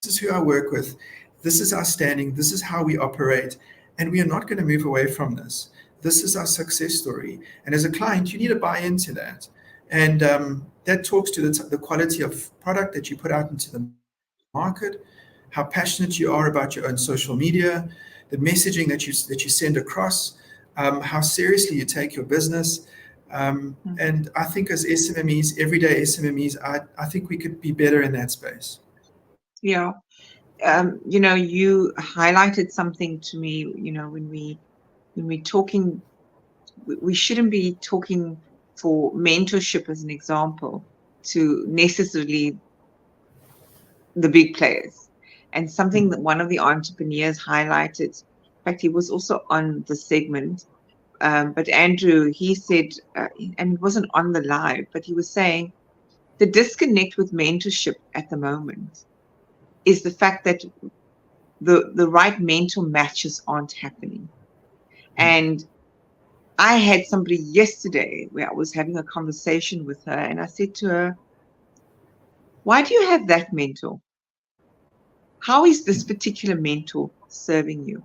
is who I work with. This is our standing. This is how we operate. And we are not going to move away from this. This is our success story. And as a client, you need to buy into that. And that talks to the quality of product that you put out into the market, how passionate you are about your own social media, the messaging that you send across, how seriously you take your business. And I think as SMMEs, everyday SMMEs, I think we could be better in that space. Yeah. You highlighted something to me, when we're talking, we shouldn't be talking for mentorship as an example to necessarily the big players. And something that one of the entrepreneurs highlighted, in fact, he was also on the segment, but Andrew, he said, and it wasn't on the live, but he was saying the disconnect with mentorship at the moment is the fact that the right mentor matches aren't happening. And I had somebody yesterday where I was having a conversation with her, and I said to her, why do you have that mentor? How is this particular mentor serving you?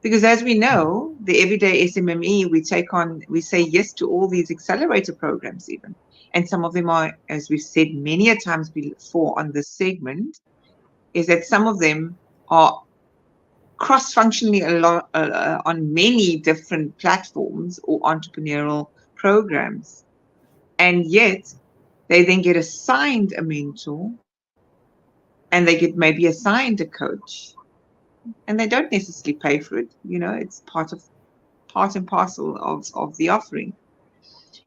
Because as we know, the everyday SMME, we say yes to all these accelerator programs even. And some of them are, as we've said many a times before on this segment, is that some of them are cross-functionally on many different platforms or entrepreneurial programs. And yet they then get assigned a mentor and they get maybe assigned a coach and they don't necessarily pay for it. It's part and parcel of the offering.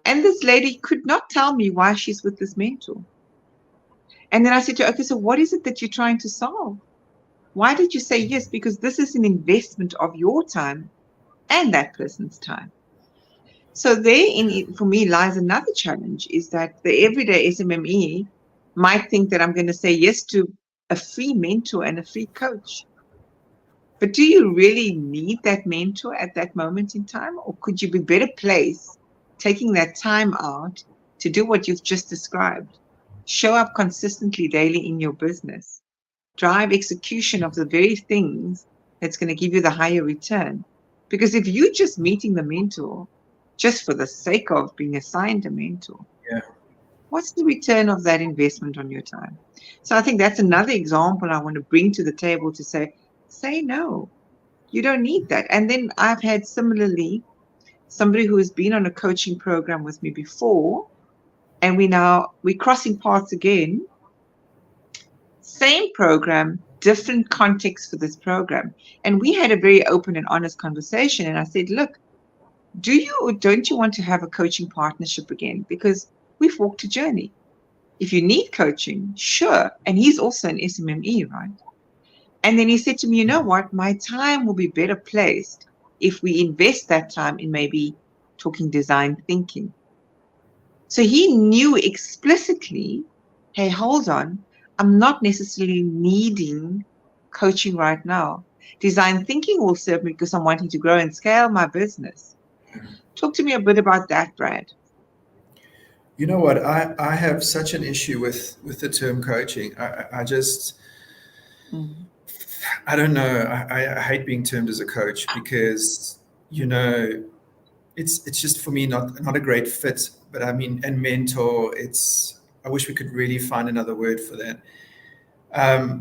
And this lady could not tell me why she's with this mentor. And then I said to her, okay, so what is it that you're trying to solve? Why did you say yes? Because this is an investment of your time and that person's time. So for me, lies another challenge, is that the everyday SMME might think that I'm going to say yes to a free mentor and a free coach. But do you really need that mentor at that moment in time? Or could you be better placed taking that time out to do what you've just described? Show up consistently daily in your business. Drive execution of the very things that's going to give you the higher return. Because if you're just meeting the mentor just for the sake of being assigned a mentor, what's the return of that investment on your time? So I think that's another example I want to bring to the table to say no. You don't need that. And then I've had similarly somebody who has been on a coaching program with me before, and we're crossing paths again. Same program, different context for this program. And we had a very open and honest conversation. And I said, look, do you or don't you want to have a coaching partnership again? Because we've walked a journey. If you need coaching, sure. And he's also an SMME, right? And then he said to me, you know what? My time will be better placed if we invest that time in maybe talking design thinking. So he knew explicitly, hey, hold on, I'm not necessarily needing coaching right now. Design thinking will serve me because I'm wanting to grow and scale my business. Talk to me a bit about that, Brad. You know what? I have such an issue with the term coaching. I just, I don't know. I hate being termed as a coach because, it's just for me not a great fit. But I mean, and mentor, I wish we could really find another word for that.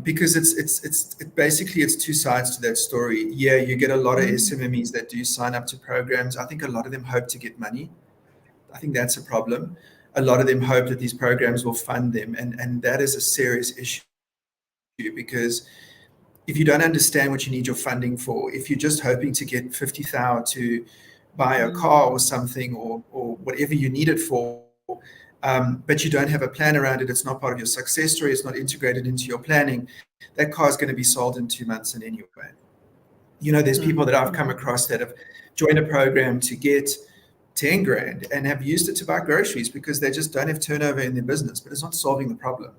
Because it basically it's two sides to that story. Yeah, you get a lot of SMMEs that do sign up to programs. I think a lot of them hope to get money. I think that's a problem. A lot of them hope that these programs will fund them, and that is a serious issue, because if you don't understand what you need your funding for, if you're just hoping to get 50,000 to buy a car or something, or whatever you need it for, but you don't have a plan around it, it's not part of your success story, it's not integrated into your planning, that car is going to be sold in 2 months in any way. There's people that I've come across that have joined a program to get 10 grand and have used it to buy groceries because they just don't have turnover in their business, but it's not solving the problem.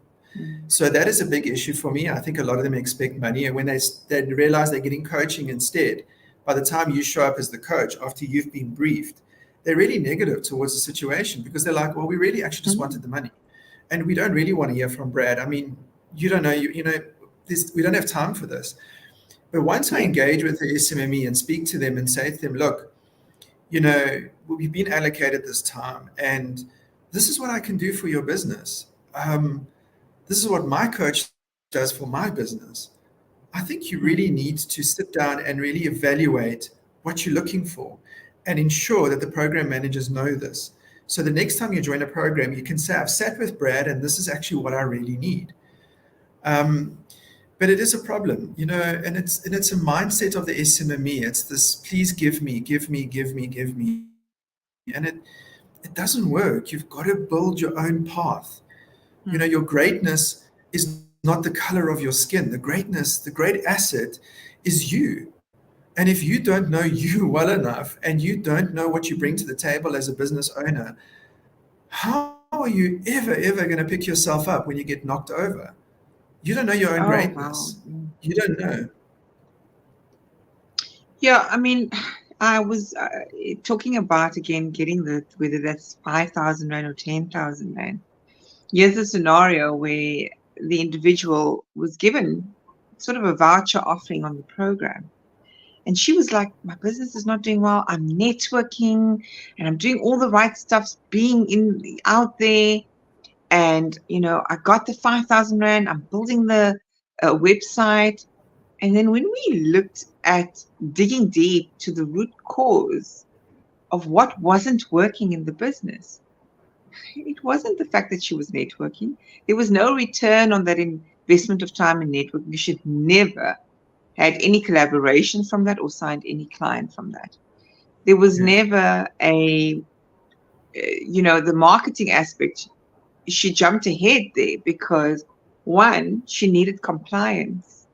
So that is a big issue for me. I think a lot of them expect money, and when they realize they're getting coaching instead, by the time you show up as the coach after you've been briefed, they're really negative towards the situation because they're like, well, we really actually just wanted the money, and we don't really want to hear from Brad. I mean, you don't know, we don't have time for this. But once I engage with the SMME and speak to them and say to them, look, we've been allocated this time, and this is what I can do for your business. This is what my coach does for my business. I think you really need to sit down and really evaluate what you're looking for and ensure that the program managers know this. So the next time you join a program, you can say, I've sat with Brad, and this is actually what I really need. But it is a problem, and it's a mindset of the SMME. It's this, please give me. And it doesn't work. You've got to build your own path. Your greatness is not the color of your skin. The greatness, the great asset is you. And if you don't know you well enough and you don't know what you bring to the table as a business owner, how are you ever going to pick yourself up when you get knocked over? You don't know your own Oh, wow. greatness. You don't know. Yeah, I mean, I was talking about again getting whether that's 5,000 Rand or 10,000 Rand. Here's a scenario where the individual was given sort of a voucher offering on the program. And she was like, my business is not doing well. I'm networking and I'm doing all the right stuff, being out there. And, I got the 5,000 Rand. I'm building the website. And then when we looked at digging deep to the root cause of what wasn't working in the business, it wasn't the fact that she was networking. There was no return on that investment of time in networking. You should never had any collaboration from that or signed any client from that. There was never the marketing aspect. She jumped ahead there because, one, she needed compliance.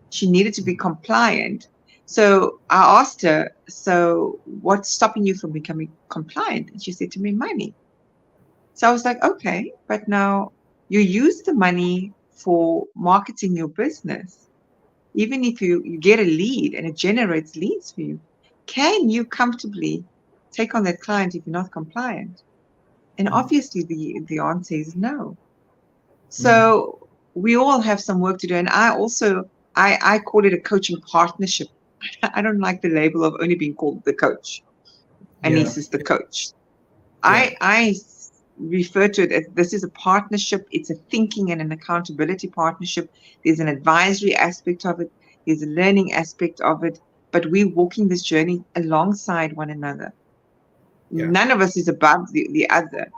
She needed to be compliant. So I asked her, so what's stopping you from becoming compliant? And she said to me, money. So I was like, okay, but now you use the money for marketing your business. Even if you get a lead and it generates leads for you, can you comfortably take on that client if you're not compliant? And obviously the answer is no. So we all have some work to do. And I call it a coaching partnership. I don't like the label of only being called the coach. Anis is the coach. I refer to it as this is a partnership. It's a thinking and an accountability partnership. There's an advisory aspect of it. There's a learning aspect of it. But we're walking this journey alongside one another. None of us is above the other.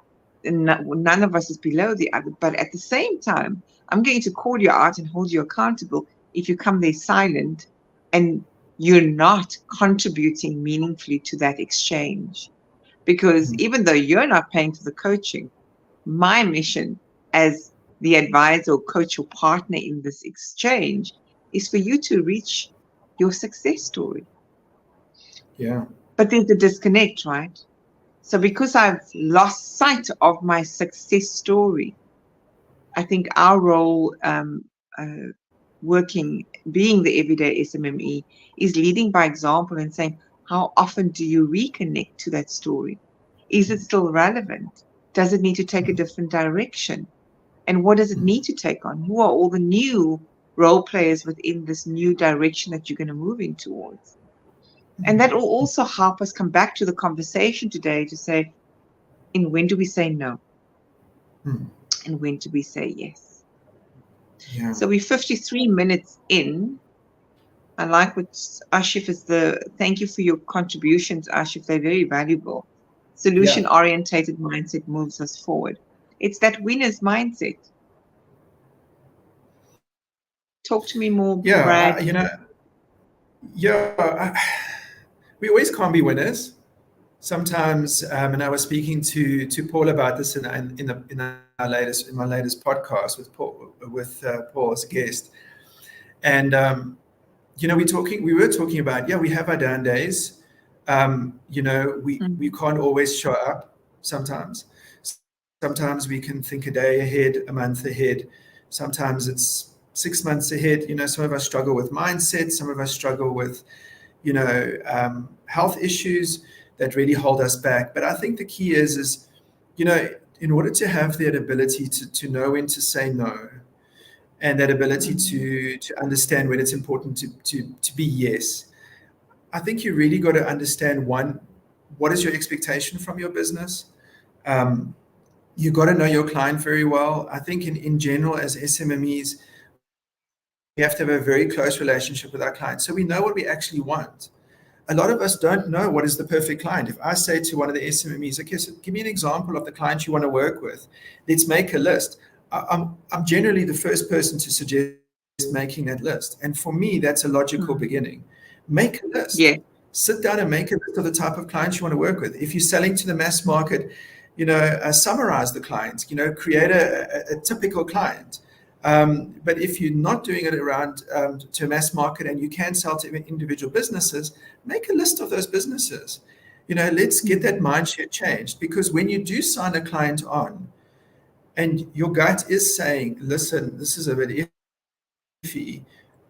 And none of us is below the other. But at the same time, I'm going to call you out and hold you accountable if you come there silent and you're not contributing meaningfully to that exchange. Because even though you're not paying for the coaching, my mission as the advisor or coach or partner in this exchange is for you to reach your success story. Yeah. But there's a disconnect, right? So because I've lost sight of my success story, I think our role being the everyday SMME is leading by example and saying, how often do you reconnect to that story? Is it still relevant? Does it need to take a different direction? And what does it need to take on? Who are all the new role players within this new direction that you're going to move in towards? And that will also help us come back to the conversation today to say, when do we say no? And when do we say yes? Yeah. So we're 53 minutes in. I like what Ashif is thank you for your contributions, Ashif. They're very valuable. Solution-orientated mindset moves us forward. It's that winner's mindset. Talk to me more, Brad. We always can't be winners. Sometimes, and I was speaking to Paul about this in my latest podcast with Paul as a guest, and we were talking about we have our down days. We can't always show up. Sometimes we can think a day ahead, a month ahead. Sometimes it's 6 months ahead. Some of us struggle with mindset. Some of us struggle with health issues that really hold us back. But I think the key is in order to have that ability to know when to say no, and that ability to understand when it's important to be yes, I think you really got to understand, one, what is your expectation from your business? You got to know your client very well. I think in general, as SMMEs, we have to have a very close relationship with our clients, so we know what we actually want. A lot of us don't know what is the perfect client. If I say to one of the SMMEs, okay, so give me an example of the client you want to work with, let's make a list. I'm generally the first person to suggest making that list. And for me, that's a logical beginning. Make a list. Yeah. Sit down and make a list of the type of clients you want to work with. If you're selling to the mass market, summarize the clients, create a typical client. But if you're not doing it around to mass market and you can sell to individual businesses, make a list of those businesses. Let's get that mindset changed, because when you do sign a client on and your gut is saying, listen, this is a bit iffy,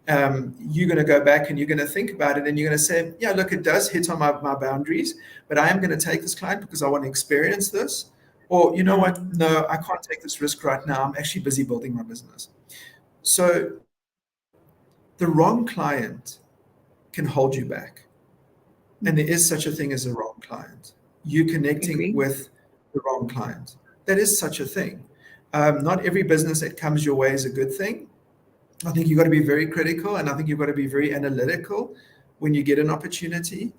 you're going to go back and you're going to think about it and you're going to say, yeah, look, it does hit on my boundaries, but I am going to take this client because I want to experience this. Or, you know what? No, I can't take this risk right now. I'm actually busy building my business. So the wrong client can hold you back. And there is such a thing as a wrong client. You connecting with the wrong client. That is such a thing. Not every business that comes your way is a good thing. I think you've got to be very critical, and I think you've got to be very analytical when you get an opportunity.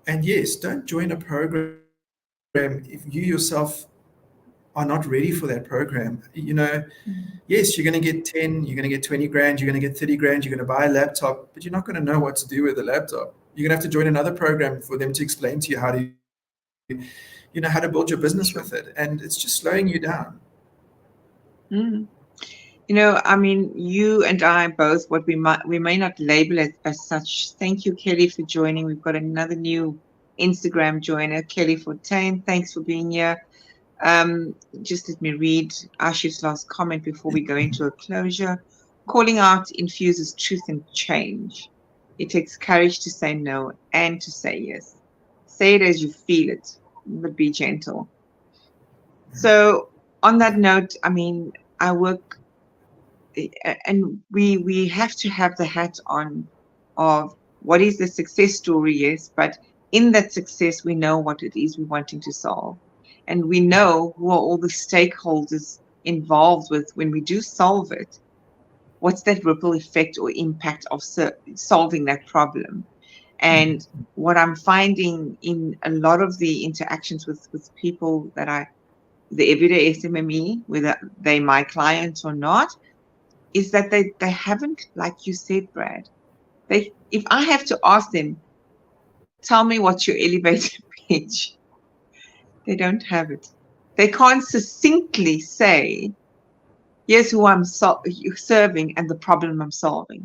And yes, don't join a program if you yourself are not ready for that program. Yes, you're going to get 10, you're going to get 20 grand, you're going to get 30 grand, you're going to buy a laptop, but you're not going to know what to do with the laptop. You're going to have to join another program for them to explain to you how to build your business with it. And it's just slowing you down. I mean, you and I both, what we may not label it as such. Thank you, Kelly, for joining. We've got another new Instagram joiner, Kelly Fortain. Thanks for being here. Just let me read Ashif's last comment before we go into a closure. Calling out infuses truth and change. It takes courage to say no and to say yes. Say it as you feel it, but be gentle. So on that note, I mean, I work, and we have to have the hat on of what is the success story, yes, but in that success, we know what it is we're wanting to solve. And we know who are all the stakeholders involved with when we do solve it. What's that ripple effect or impact of solving that problem? And what I'm finding in a lot of the interactions with people that the everyday SMME, whether they my clients or not, is that they haven't, like you said, Brad, if I have to ask them, tell me what's your elevator pitch, they don't have it. They can't succinctly say, here's who I'm serving and the problem I'm solving.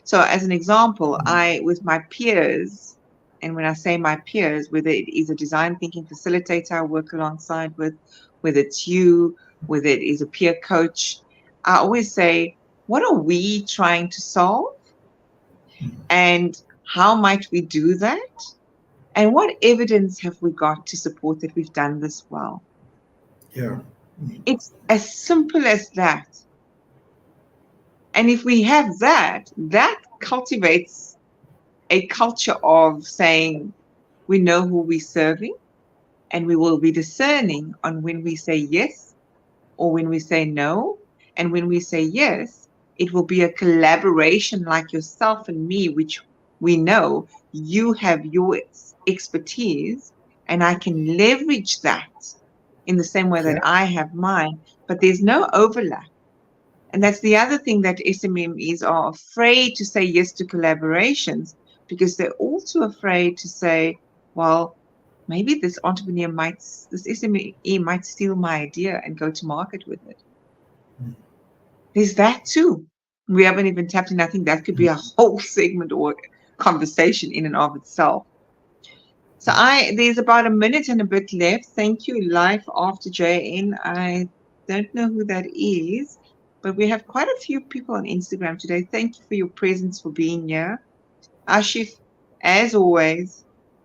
So as an example, with my peers, and when I say my peers, whether it is a design thinking facilitator I work alongside with, whether it's you, whether it is a peer coach, I always say, what are we trying to solve? And how might we do that? And what evidence have we got to support that we've done this well? Yeah. It's as simple as that. And if we have that cultivates a culture of saying we know who we're serving, and we will be discerning on when we say yes or when we say no. And when we say yes, it will be a collaboration like yourself and me, which we know you have your expertise and I can leverage that in the same way that I have mine, but there's no overlap. And that's the other thing that SMMEs are afraid to say yes to collaborations, because they're all too afraid to say, well, maybe this SME might steal my idea and go to market with it. There's that too. We haven't even tapped in. I think that could be a whole segment or conversation in and of itself. So there's about a minute and a bit left. Thank you, Life After JN. I don't know who that is, but we have quite a few people on Instagram today. Thank you for your presence, for being here. Ashif, as always,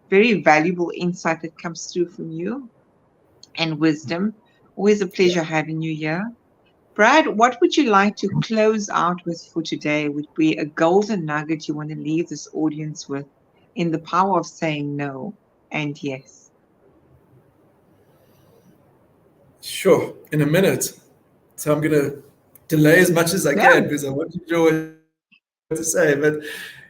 very valuable insight that comes through from you and wisdom. Always a pleasure having you here. Brad, what would you like to close out with for today? Would be a golden nugget you want to leave this audience with in the power of saying no and yes? Sure, in a minute. So I'm going to delay as much as I can because I want you to know what to say. But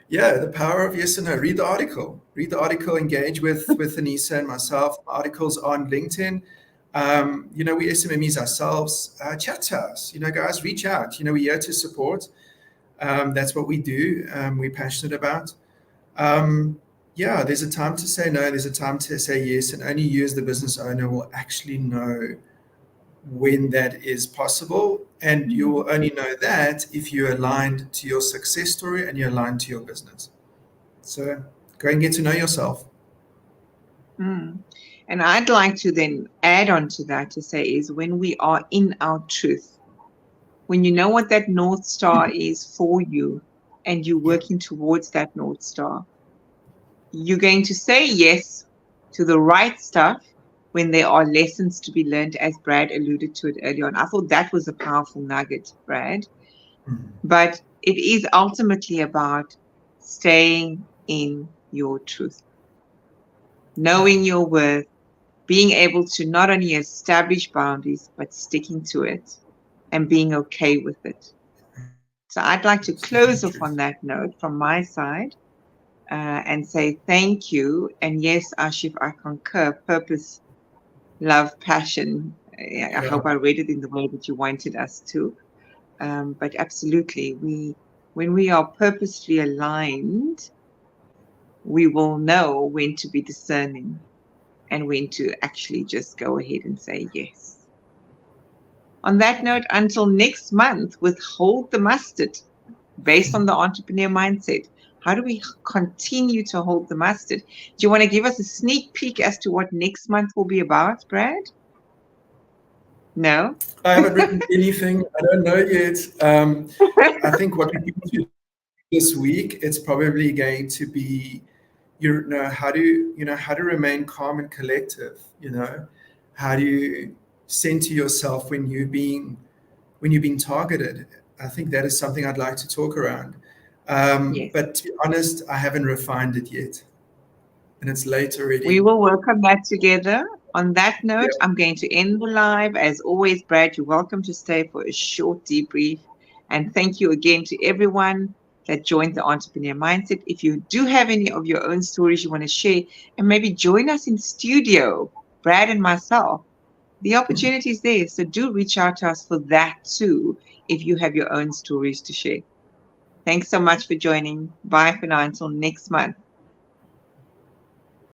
yeah, the power of yes and no. Read the article. Engage with Anissa and myself. Articles on LinkedIn. We SMMEs ourselves. Chat to us. Guys, reach out. We're here to support. That's what we do. We're passionate about. There's a time to say no. There's a time to say yes, and only you as the business owner will actually know when that is possible. And you will only know that if you're aligned to your success story and you're aligned to your business. So go and get to know yourself. Mm. And I'd like to then add on to that to say is when we are in our truth, when you know what that North Star is for you and you're Yeah. working towards that North Star, you're going to say yes to the right stuff when there are lessons to be learned, as Brad alluded to it earlier on. I thought that was a powerful nugget, Brad. Mhm. But it is ultimately about staying in your truth, Yeah. knowing your worth, being able to not only establish boundaries, but sticking to it and being okay with it. So I'd like to Speaking the close off truth. on that note from my side and say thank you. And yes, Ashif, I concur. Purpose, love, passion. I Yeah. hope I read it in the way that you wanted us to. But absolutely, when we are purposely aligned, we will know when to be discerning and when to actually just go ahead and say yes. On that note, until next month with Hold the Mustard, based on the entrepreneur mindset. How do we continue to hold the mustard? Do you want to give us a sneak peek as to what next month will be about, Brad? No? I haven't written anything. I don't know yet. I think what we do this week, it's probably going to be, how to remain calm and collective. How do you center yourself when you're being targeted. I think that is something I'd like to talk around. Yes. But to be honest, I haven't refined it yet, and it's late We already. will work on that together. On that Yeah. note, I'm going to end the live. As always, Brad, you're welcome to stay for a short debrief. And thank you again to everyone that joined the Entrepreneur Mindset. If you do have any of your own stories you want to share, and maybe join us in studio, Brad and myself, the opportunity is there. So do reach out to us for that too, if you have your own stories to share. Thanks so much for joining. Bye for now until next month.